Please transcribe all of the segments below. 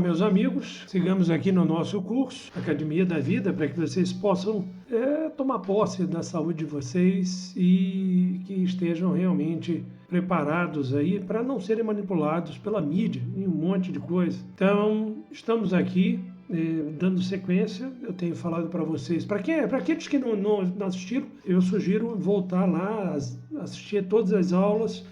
meus amigos, sigamos aqui no nosso curso Academia da Vida para que vocês possam tomar posse da saúde de vocês e que estejam realmente preparados aí para não serem manipulados pela mídia em um monte de coisa. Então, estamos aqui dando sequência. Eu tenho falado para vocês, para aqueles que não assistiram, eu sugiro voltar lá, assistir todas as aulas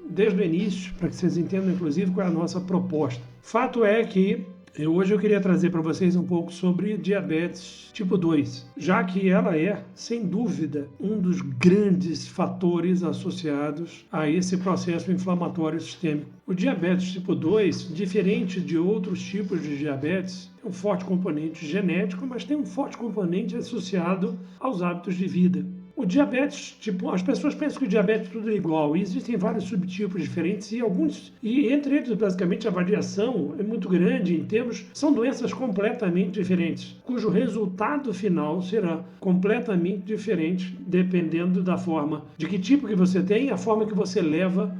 desde o início, para que vocês entendam, inclusive, qual é a nossa proposta. Fato é que hoje eu queria trazer para vocês um pouco sobre diabetes tipo 2, já que ela é, sem dúvida, um dos grandes fatores associados a esse processo inflamatório sistêmico. O diabetes tipo 2, diferente de outros tipos de diabetes, tem um forte componente genético, mas tem um forte componente associado aos hábitos de vida. O diabetes, as pessoas pensam que o diabetes tudo é igual, e existem vários subtipos diferentes e entre eles, basicamente, a variação é muito grande em termos, são doenças completamente diferentes, cujo resultado final será completamente diferente, dependendo da forma, de que tipo que você tem, a forma que você leva,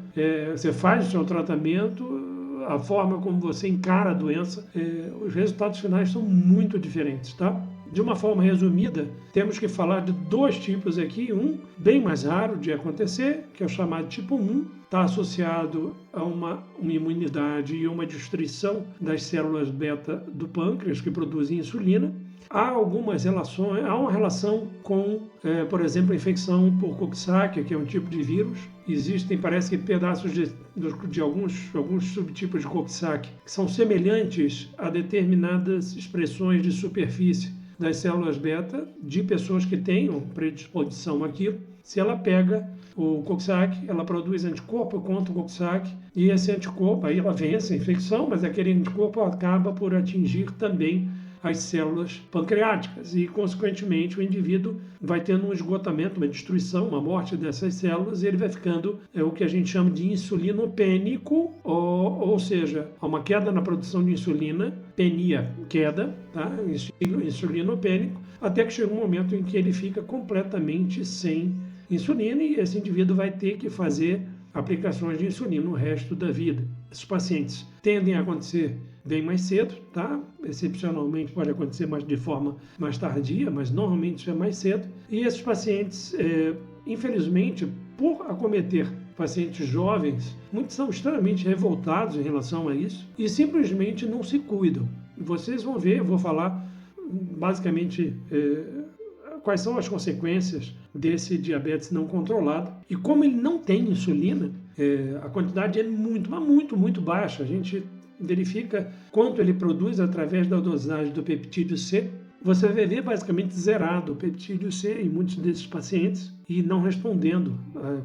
você faz o seu tratamento, a forma como você encara a doença, os resultados finais são muito diferentes, tá? De uma forma resumida, temos que falar de dois tipos aqui. Um bem mais raro de acontecer, que é o chamado tipo 1, está associado a uma imunidade e uma destruição das células beta do pâncreas que produzem insulina. Há algumas relações, há uma relação com, por exemplo, a infecção por Coxsackie, que é um tipo de vírus. Existem, parece que pedaços de alguns subtipos de Coxsackie que são semelhantes a determinadas expressões de superfície das células beta de pessoas que tenham predisposição àquilo. Se ela pega o Coxsackie, ela produz anticorpo contra o Coxsackie e esse anticorpo, aí ela vence a infecção, mas aquele anticorpo acaba por atingir também as células pancreáticas e, consequentemente, o indivíduo vai tendo um esgotamento, uma destruição, uma morte dessas células e ele vai ficando o que a gente chama de insulinopênico, ou seja, há uma queda na produção de insulina, penia, queda, tá? Insulinopênico, até que chega um momento em que ele fica completamente sem insulina e esse indivíduo vai ter que fazer aplicações de insulina o resto da vida. Esses pacientes tendem a acontecer bem mais cedo, tá? Excepcionalmente pode acontecer de forma mais tardia, mas normalmente isso é mais cedo. E esses pacientes, infelizmente, por acometer pacientes jovens, muitos são extremamente revoltados em relação a isso e simplesmente não se cuidam. Vocês vão ver, eu vou falar basicamente quais são as consequências desse diabetes não controlado. E como ele não tem insulina, a quantidade é muito baixa. A gente verifica quanto ele produz através da dosagem do peptídeo C. Você vai ver basicamente zerado o peptídeo C em muitos desses pacientes e não respondendo.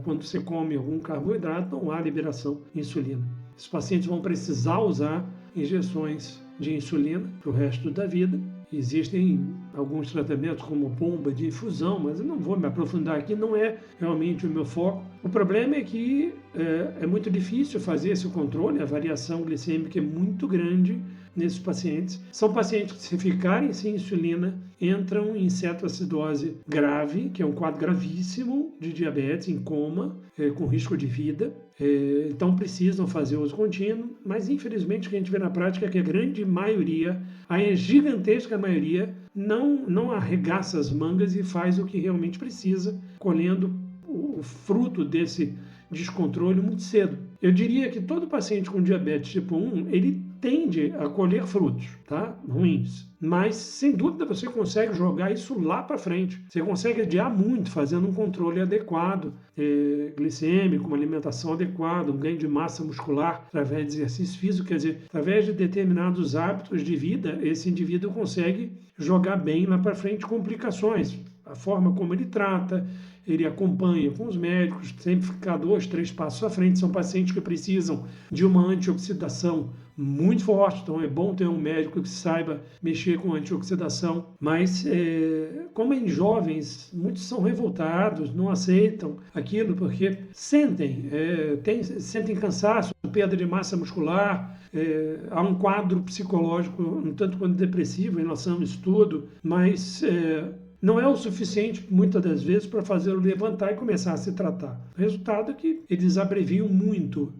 Quando você come algum carboidrato, não há liberação de insulina. Esses pacientes vão precisar usar injeções de insulina para o resto da vida. Existem alguns tratamentos como bomba de infusão, mas eu não vou me aprofundar aqui, não é realmente o meu foco. O problema é que é muito difícil fazer esse controle, a variação glicêmica é muito grande nesses pacientes. São pacientes que, se ficarem sem insulina, entram em cetoacidose grave, que é um quadro gravíssimo de diabetes, em coma, com risco de vida. Então precisam fazer uso contínuo, mas infelizmente o que a gente vê na prática é que a grande maioria, a gigantesca maioria, não arregaça as mangas e faz o que realmente precisa, colhendo o fruto desse descontrole muito cedo. Eu diria que todo paciente com diabetes tipo 1, ele tende a colher frutos, tá? Ruins. Mas, sem dúvida, você consegue jogar isso lá para frente. Você consegue adiar muito fazendo um controle adequado, glicêmico, uma alimentação adequada, um ganho de massa muscular através de exercício físico, quer dizer, através de determinados hábitos de vida, esse indivíduo consegue jogar bem lá para frente complicações. A forma como ele trata, ele acompanha com os médicos, sempre ficar 2, 3 passos à frente. São pacientes que precisam de uma antioxidação muito forte, então é bom ter um médico que saiba mexer com antioxidação. Mas, como em jovens, muitos são revoltados, não aceitam aquilo porque sentem cansaço, perda de massa muscular, há um quadro psicológico um tanto quanto depressivo em relação ao estudo, mas não é o suficiente, muitas das vezes, para fazê-lo levantar e começar a se tratar. O resultado é que eles abreviam muito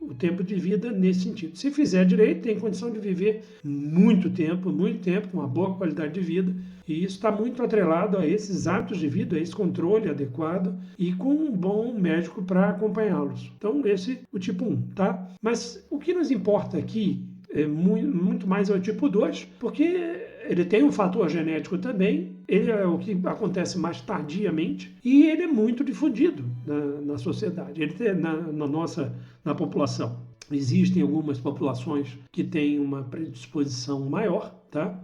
o tempo de vida nesse sentido. Se fizer direito, tem condição de viver muito tempo, com uma boa qualidade de vida. E isso está muito atrelado a esses hábitos de vida, a esse controle adequado e com um bom médico para acompanhá-los. Então, esse é o tipo 1, tá? Mas o que nos importa aqui é muito mais é o tipo 2, porque ele tem um fator genético também, ele é o que acontece mais tardiamente e ele é muito difundido na sociedade, ele tem na população. Existem algumas populações que têm uma predisposição maior, tá?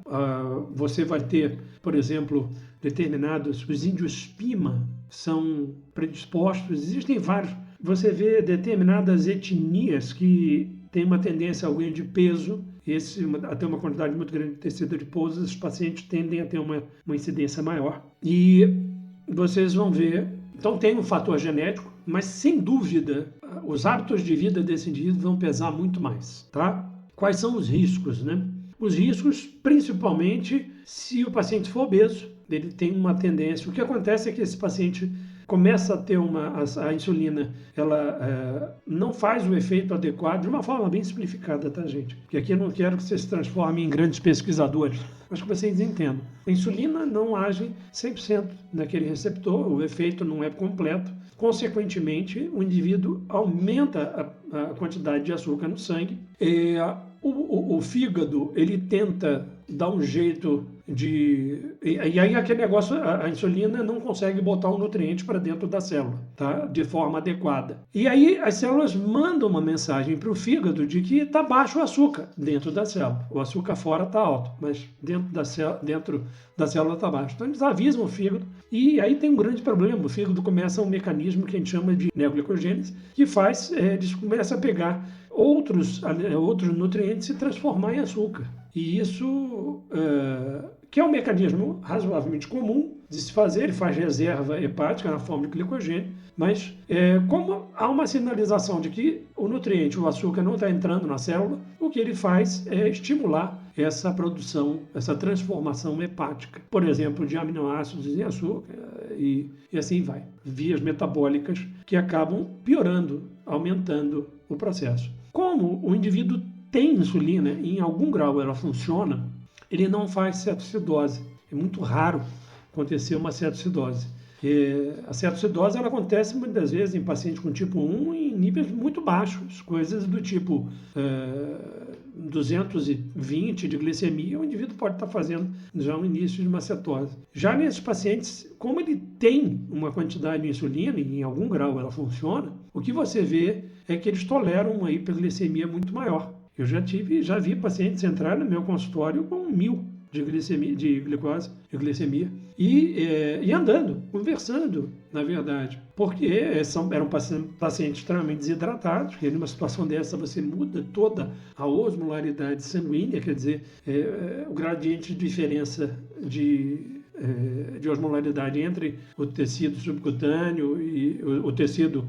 Você vai ter, por exemplo, os índios Pima são predispostos, existem vários. Você vê determinadas etnias que têm uma tendência ao ganho de peso, até uma quantidade muito grande de tecido adiposo, os pacientes tendem a ter uma incidência maior. E vocês vão ver, então tem um fator genético, mas sem dúvida os hábitos de vida desse indivíduo vão pesar muito mais, tá? Quais são os riscos, né? Os riscos, principalmente, se o paciente for obeso, ele tem uma tendência. O que acontece é que esse paciente começa a ter a insulina, ela não faz o efeito adequado, de uma forma bem simplificada, tá, gente? Porque aqui eu não quero que vocês se transformem em grandes pesquisadores, mas que vocês entendam. A insulina não age 100% naquele receptor, o efeito não é completo. Consequentemente, o indivíduo aumenta a quantidade de açúcar no sangue. O fígado, ele tenta dar um jeito e aí aquele negócio, a insulina não consegue botar o nutriente para dentro da célula, tá? De forma adequada. E aí as células mandam uma mensagem para o fígado de que está baixo o açúcar dentro da célula. O açúcar fora está alto, mas dentro da célula está baixo. Então eles avisam o fígado e aí tem um grande problema. O fígado começa um mecanismo que a gente chama de neoglicogênese, que faz, eles começam a pegar outros nutrientes e transformar em açúcar. E isso, que é um mecanismo razoavelmente comum de se fazer, ele faz reserva hepática na forma de glicogênio, mas como há uma sinalização de que o nutriente, o açúcar, não está entrando na célula, o que ele faz é estimular essa produção, essa transformação hepática, por exemplo, de aminoácidos em açúcar e assim vai. Vias metabólicas que acabam piorando, aumentando o processo. Como o indivíduo tem insulina, em algum grau ela funciona, ele não faz cetoacidose. É muito raro acontecer uma cetoacidose. A cetoacidose ela acontece muitas vezes em pacientes com tipo 1 em níveis muito baixos, coisas do tipo 220 de glicemia, o indivíduo pode estar fazendo já o início de uma cetose. Já nesses pacientes, como ele tem uma quantidade de insulina e em algum grau ela funciona, o que você vê é que eles toleram uma hiperglicemia muito maior. Eu já vi pacientes entrarem no meu consultório com 1000 de glicemia e andando, conversando, na verdade, porque eram pacientes extremamente desidratados, que numa situação dessa você muda toda a osmolaridade sanguínea, quer dizer, o gradiente de diferença de osmolaridade entre o tecido subcutâneo e o tecido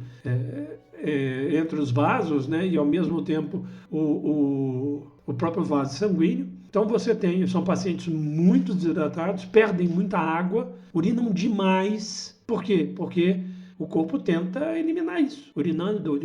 entre os vasos, né, e ao mesmo tempo o próprio vaso sanguíneo. Então são pacientes muito desidratados, perdem muita água, urinam demais. Por quê? Porque o corpo tenta eliminar isso. Urinando,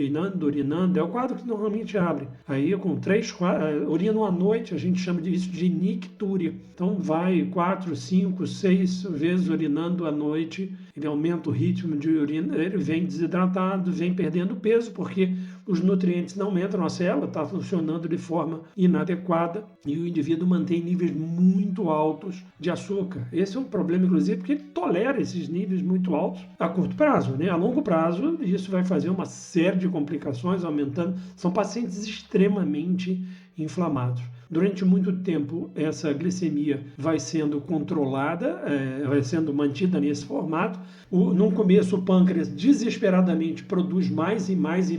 é o quadro que normalmente abre. Aí com 3-4, urinam à noite, a gente chama isso de nictúria. Então vai 4, 5, 6 vezes urinando à noite, ele aumenta o ritmo de urina, ele vem desidratado, vem perdendo peso, porque os nutrientes não entram na célula, está funcionando de forma inadequada e o indivíduo mantém níveis muito altos de açúcar. Esse é um problema, inclusive, porque ele tolera esses níveis muito altos a curto prazo, né? A longo prazo, isso vai fazer uma série de complicações, aumentando. São pacientes extremamente inflamados. Durante muito tempo, essa glicemia vai sendo controlada, vai sendo mantida nesse formato. No começo, o pâncreas desesperadamente produz mais e mais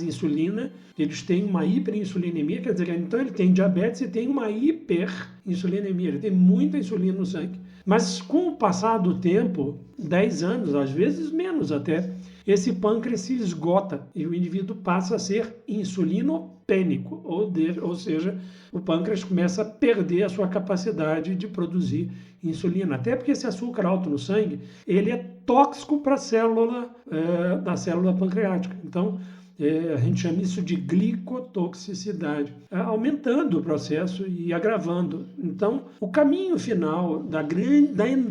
insulina. Eles têm uma hiperinsulinemia, quer dizer, então ele tem diabetes e tem uma hiperinsulinemia. Ele tem muita insulina no sangue. Mas com o passar do tempo, 10 anos, às vezes menos até, esse pâncreas se esgota e o indivíduo passa a ser insulinopênico, ou seja, o pâncreas começa a perder a sua capacidade de produzir insulina. Até porque esse açúcar alto no sangue, ele é tóxico para a célula, da célula pancreática. Então, A gente chama isso de glicotoxicidade, aumentando o processo e agravando. Então, o caminho final da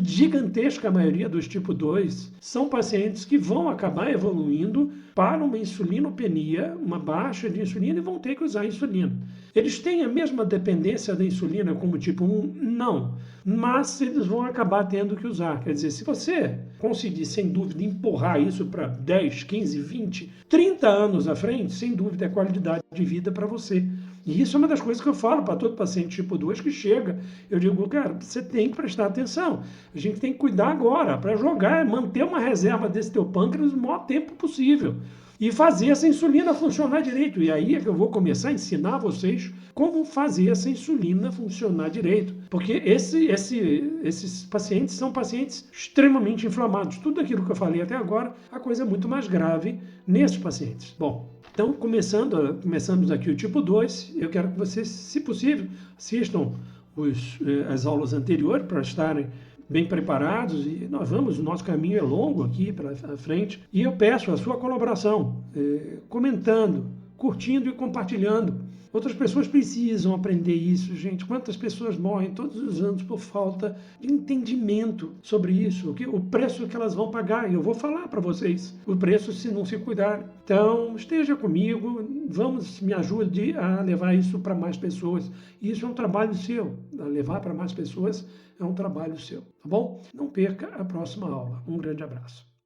gigantesca maioria dos tipo 2 são pacientes que vão acabar evoluindo para uma insulinopenia, uma baixa de insulina, e vão ter que usar insulina. Eles têm a mesma dependência da insulina como tipo 1? Não. Mas eles vão acabar tendo que usar. Quer dizer, se você conseguir, sem dúvida, empurrar isso para 10, 15, 20, 30 anos à frente, sem dúvida é qualidade de vida para você. E isso é uma das coisas que eu falo para todo paciente tipo 2 que chega. Eu digo, cara, você tem que prestar atenção. A gente tem que cuidar agora para jogar, manter uma reserva desse teu pâncreas o maior tempo possível. E fazer essa insulina funcionar direito. E aí é que eu vou começar a ensinar vocês como fazer essa insulina funcionar direito. Porque esses pacientes são pacientes extremamente inflamados. Tudo aquilo que eu falei até agora, a coisa é muito mais grave nesses pacientes. Bom, então começamos aqui o tipo 2, eu quero que vocês, se possível, assistam as aulas anteriores para estarem bem preparados, e o nosso caminho é longo aqui para frente, e eu peço a sua colaboração, comentando, curtindo e compartilhando. Outras pessoas precisam aprender isso, gente. Quantas pessoas morrem todos os anos por falta de entendimento sobre isso, o preço que elas vão pagar. E eu vou falar para vocês o preço se não se cuidar. Então, esteja comigo, me ajude a levar isso para mais pessoas. E isso é um trabalho seu. Levar para mais pessoas é um trabalho seu, tá bom? Não perca a próxima aula. Um grande abraço.